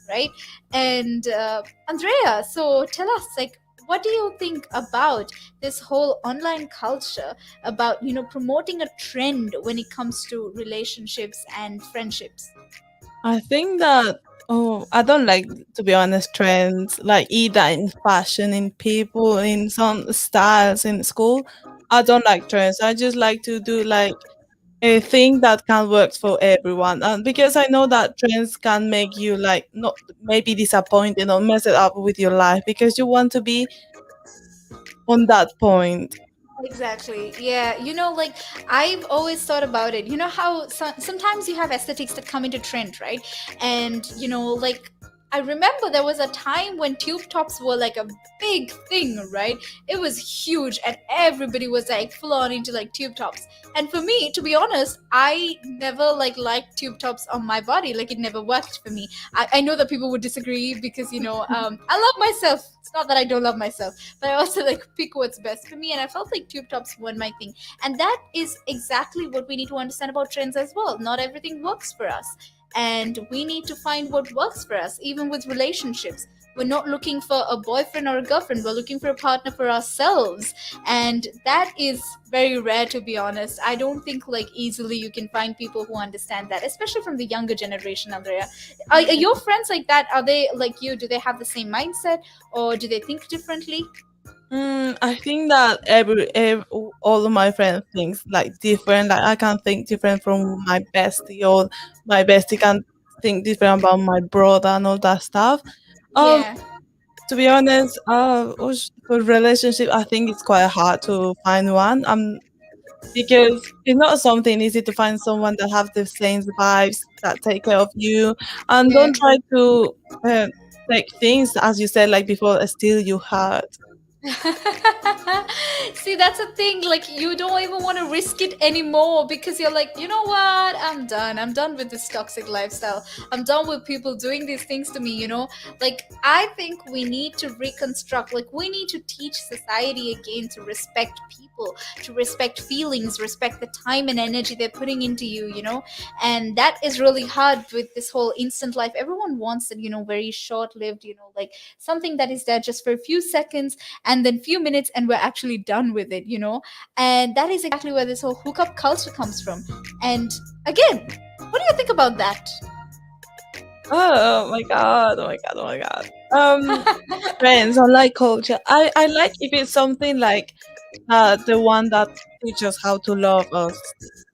Right. And Andrea, so tell us, like, what do you think about this whole online culture about, promoting a trend when it comes to relationships and friendships? I think that I don't like, to be honest, trends like either in fashion, in people, in some styles in school. I don't like trends. I just like to do like a thing that can work for everyone. And because I know that trends can make you like not maybe disappointed or mess it up with your life because you want to be on that point. Exactly. Yeah. Like I've always thought about it. You know how sometimes you have aesthetics that come into trend, right? And, like I remember there was a time when tube tops were like a big thing, right? It was huge and everybody was like full on into like tube tops. And for me, to be honest, I never like liked tube tops on my body. Like it never worked for me. I know that people would disagree because, I love myself. It's not that I don't love myself, but I also like pick what's best for me. And I felt like tube tops weren't my thing. And that is exactly what we need to understand about trends as well. Not everything works for us. And we need to find what works for us, even with relationships. We're not looking for a boyfriend or a girlfriend. We're looking for a partner for ourselves. And that is very rare, to be honest. I don't think like easily you can find people who understand that, especially from the younger generation, Andrea. Are your friends like that? Are they like you? Do they have the same mindset, or do they think differently? I think that all of my friends thinks like different. Like I can think different from my bestie, or my bestie can think different about my brother and all that stuff. Um, Yeah. to be honest, for relationship, I think it's quite hard to find one. Because it's not something easy to find someone that have the same vibes that take care of you, and Yeah. don't try to uh, take things as you said like before steal your heart. See, that's a thing. Like, you don't even want to risk it anymore because you're like, you know what? I'm done. I'm done with this toxic lifestyle. I'm done with people doing these things to me. Like, I think we need to reconstruct, like, we need to teach society again to respect people, to respect feelings, respect the time and energy they're putting into you. And that is really hard with this whole instant life. Everyone wants it, very short lived, like something that is there just for a few seconds and then few minutes and we're actually done with it. And that is exactly where this whole hookup culture comes from. And again, what do you think about that? Oh my god! Oh my god! Oh my god! Friends, I like culture. I like if it's something like the one that teaches how to love us,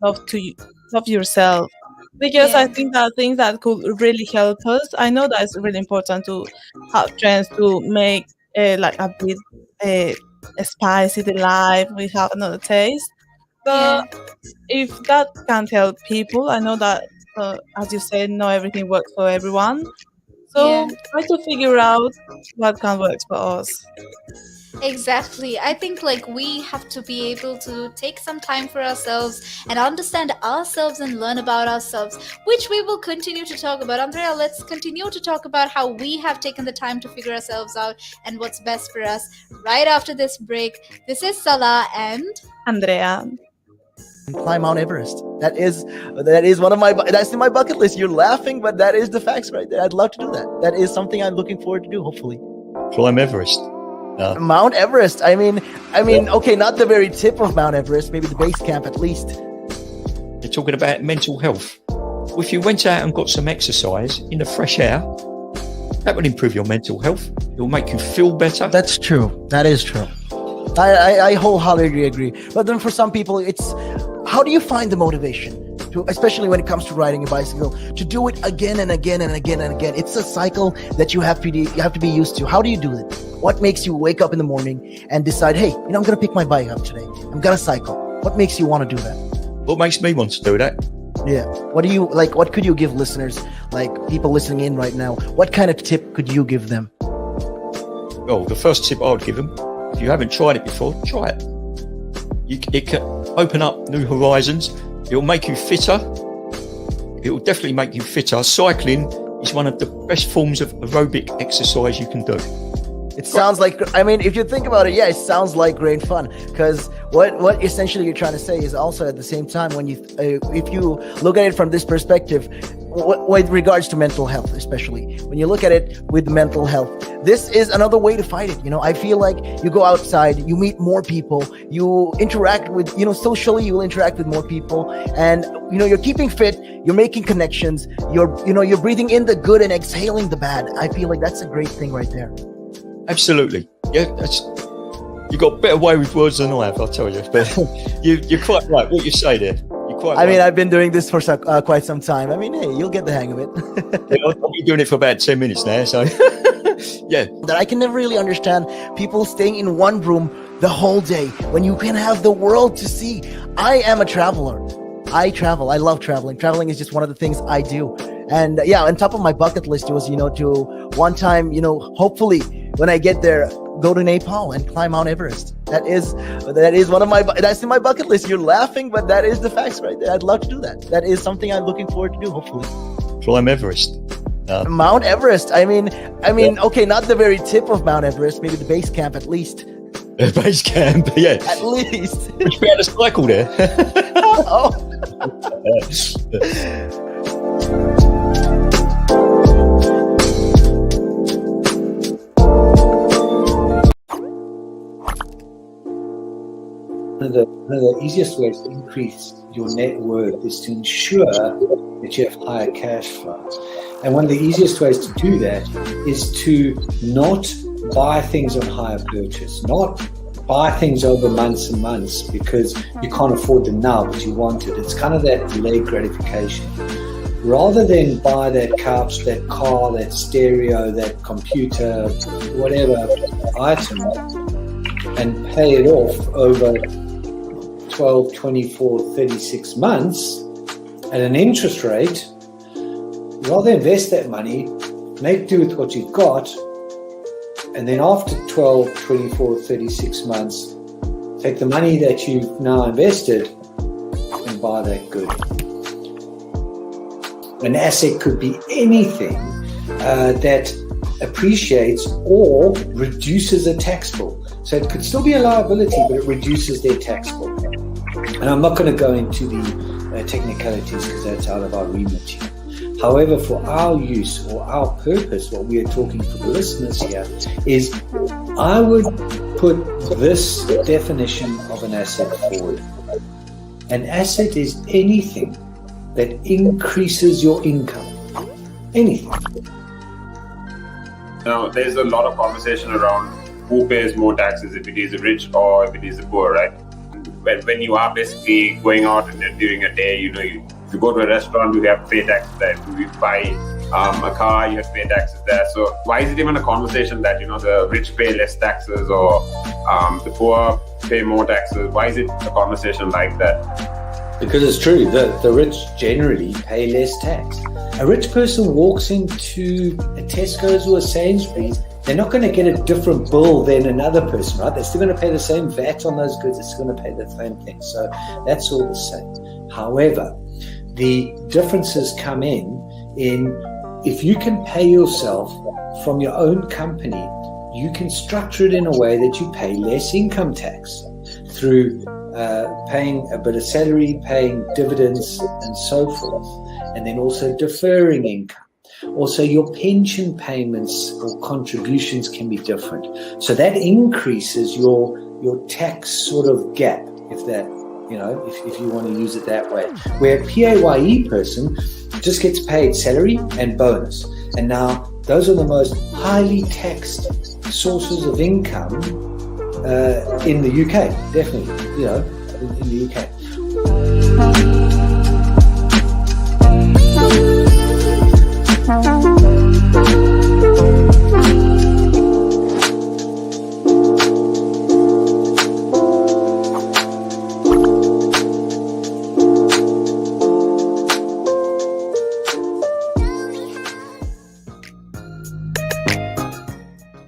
love yourself. Because I Yeah. think that things that could really help us. I know that it's really important to have trends to make like a bit uh, spicy the life. We have another taste, but Yeah. if that can't help people, I know that as you said, not everything works for everyone. Yeah. So try to figure out what can work for us. Exactly. I think like we have to be able to take some time for ourselves and understand ourselves and learn about ourselves, which we will continue to talk about. Andrea, let's continue to talk about how we have taken the time to figure ourselves out and what's best for us right after this break. This is Salah and Andrea. Climb Mount Everest. That is one of my that's in my bucket list. You're laughing, but that is the facts right there. I'd love to do that. That is something I'm looking forward to do. Hopefully, Climb Everest. Mount Everest. I mean, okay, not the very tip of Mount Everest, maybe the base camp at least. You're talking about mental health. Well, if you went out and got some exercise in the fresh air, that would improve your mental health. It will make you feel better. That's true. That is true. I wholeheartedly agree. But then for some people, it's how do you find the motivation to, especially when it comes to riding a bicycle, to do it again and again and again and again? It's a cycle that you have to be used to. How do you do it? What makes you wake up in the morning and decide, hey, I'm going to pick my bike up today. I'm going to cycle. What makes you want to do that? What makes me want to do that? Yeah. What do you like? What could you give listeners, like people listening in right now? What kind of tip could you give them? Well, the first tip I would give them, if you haven't tried it before, try it. It can open up new horizons. It'll make you fitter. It will definitely make you fitter. Cycling is one of the best forms of aerobic exercise you can do. It sounds like, I mean, if you think about it, yeah, it sounds like great fun. Because what essentially you're trying to say is also at the same time, when you, if you look at it from this perspective, with regards to mental health, especially when you look at it with mental health, this is another way to fight it. I feel like you go outside, you meet more people, you interact with, socially, you will interact with more people, and you're keeping fit, you're making connections, you're breathing in the good and exhaling the bad. I feel like that's a great thing right there. Absolutely. Yeah, you got a better way with words than I have, I'll tell you. But you're quite right. What you say there. You're quite right. I mean, I've been doing this for quite some time. I mean, hey, you'll get the hang of it. I've been doing it for about 10 minutes now, so yeah. That I can never really understand people staying in one room the whole day when you can have the world to see. I am a traveler. I travel. I love traveling. Traveling is just one of the things I do. And yeah, on top of my bucket list was, to one time, hopefully when I get there, go to Nepal and climb Mount Everest. That is one of that's in my bucket list. You're laughing, but that is the facts right there. I'd love to do that. That is something I'm looking forward to do, hopefully. Climb Everest. Mount Everest. I mean, okay, not the very tip of Mount Everest, maybe the base camp at least. Base camp, yeah. At least. Would you be able to cycle there? Oh. One of the easiest ways to increase your net worth is to ensure that you have higher cash flows. And one of the easiest ways to do that is to not buy things on hire purchase, not buy things over months and months because you can't afford them now, but you want it. It's kind of that delayed gratification. Rather than buy that couch, that car, that stereo, that computer, whatever item, and pay it off over 12, 24, 36 months at an interest rate, rather invest that money, make do with what you've got, and then after 12, 24, 36 months, take the money that you've now invested and buy that good. An asset could be anything that appreciates or reduces a tax bill. So it could still be a liability, but it reduces their tax bill. And I'm not going to go into the technicalities because that's out of our remit here. However, for our use or our purpose, what we are talking for the listeners here is I would put this definition of an asset forward. An asset is anything that increases your income. Anything. Now, there's a lot of conversation around who pays more taxes, if it is the rich or if it is the poor, right? When you are basically going out and during a day, you go to a restaurant, you have to pay taxes there. If you buy a car, you have to pay taxes there. So why is it even a conversation that, the rich pay less taxes or the poor pay more taxes? Why is it a conversation like that? Because it's true, the rich generally pay less tax. A rich person walks into a Tesco's or a Sainsbury's They're not going to get a different bill than another person, right? They're still going to pay the same VAT on those goods. They're still going to pay the same thing. So that's all the same. However, the differences come in if you can pay yourself from your own company, you can structure it in a way that you pay less income tax through paying a bit of salary, paying dividends, and so forth, and then also deferring income. Also, your pension payments or contributions can be different. So that increases your tax sort of gap, if you want to use it that way. Where a PAYE person just gets paid salary and bonus. And now those are the most highly taxed sources of income in the UK, definitely, in the UK.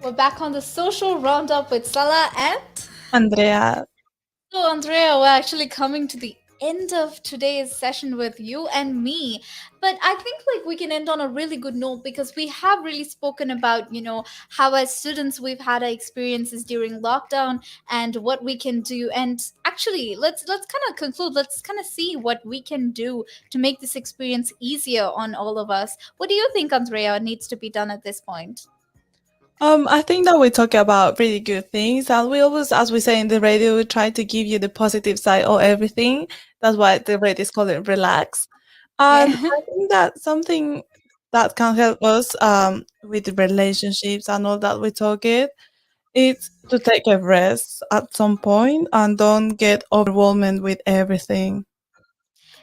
We're back on the social roundup with Salah and Andrea. so, Andrea, we're actually coming to the end of today's session with you and me. But I think like we can end on a really good note because we have really spoken about, how as students we've had our experiences during lockdown and what we can do. And actually, let's kind of conclude. Let's kind of see what we can do to make this experience easier on all of us. What do you think, Andrea, needs to be done at this point? I think that we talk about really good things, and we always, as we say in the radio, we try to give you the positive side of everything. That's why the radio is called it Relax. And Yeah. I think that something that can help us with the relationships and all that we talk it, it's to take a rest at some point and don't get overwhelmed with everything.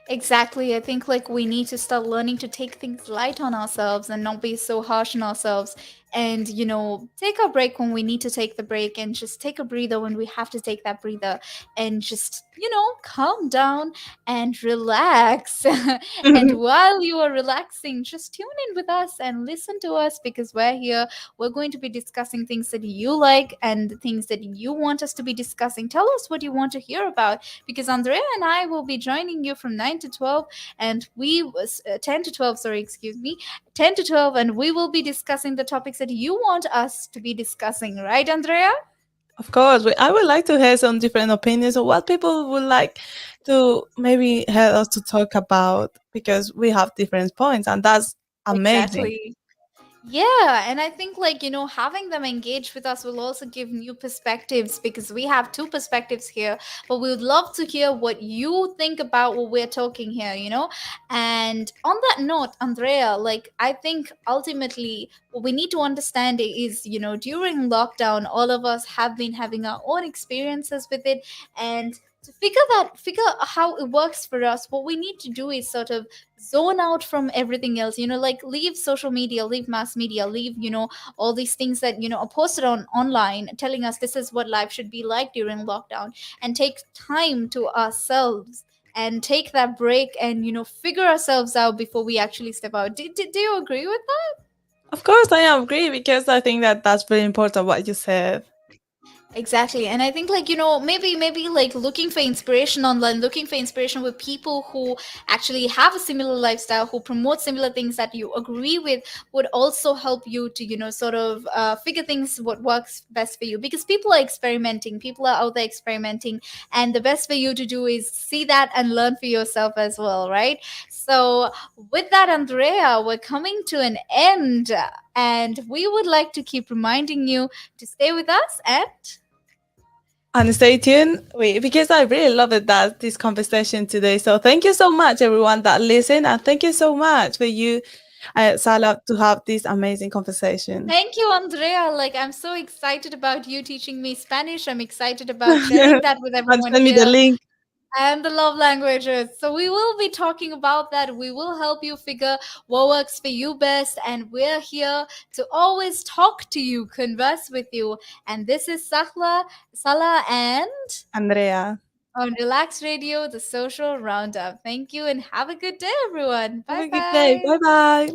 Exactly. I think like we need to start learning to take things light on ourselves and not be so harsh on ourselves. And, take a break when we need to take the break and just take a breather when we have to take that breather and just, calm down and relax. And while you are relaxing, just tune in with us and listen to us because we're here. We're going to be discussing things that you like and things that you want us to be discussing. Tell us what you want to hear about because Andrea and I will be joining you from 9 to 12 and we was 10 to 12, sorry, excuse me, 10 to 12 and we will be discussing the topics that you want us to be discussing, right, Andrea? Of course, I would like to hear some different opinions of what people would like to maybe hear us to talk about because we have different points, and that's amazing. Exactly. Yeah, and I think like, having them engage with us will also give new perspectives because we have two perspectives here, but we would love to hear what you think about what we're talking here. And on that note, Andrea, like I think ultimately what we need to understand is, during lockdown, all of us have been having our own experiences with it and to figure out how it works for us, what we need to do is sort of zone out from everything else, like leave social media, leave mass media, leave all these things that are posted on online telling us this is what life should be like during lockdown and take time to ourselves and take that break and figure ourselves out before we actually step out. Do you agree with that? Of course, I agree because I think that that's very important what you said. Exactly. And I think like, maybe like looking for inspiration online, looking for inspiration with people who actually have a similar lifestyle, who promote similar things that you agree with would also help you to, sort of figure things what works best for you because people are experimenting, people are out there experimenting. And the best for you to do is see that and learn for yourself as well, right? So with that, Andrea, we're coming to an end and we would like to keep reminding you to stay with us And stay tuned because I really loved this conversation today. So thank you so much, everyone that listened, and thank you so much for you, Salah, to have this amazing conversation. thank you, Andrea. Like, I'm so excited about you teaching me Spanish. I'm excited about sharing that with And everyone send me the here link. and the love languages. So, we will be talking about that. We will help you figure what works for you best. And we're here to always talk to you, converse with you. And this is Salah, and Andrea. on Relax Radio, the social roundup. Thank you and have a good day, everyone. Have Bye a good day. bye. Bye bye.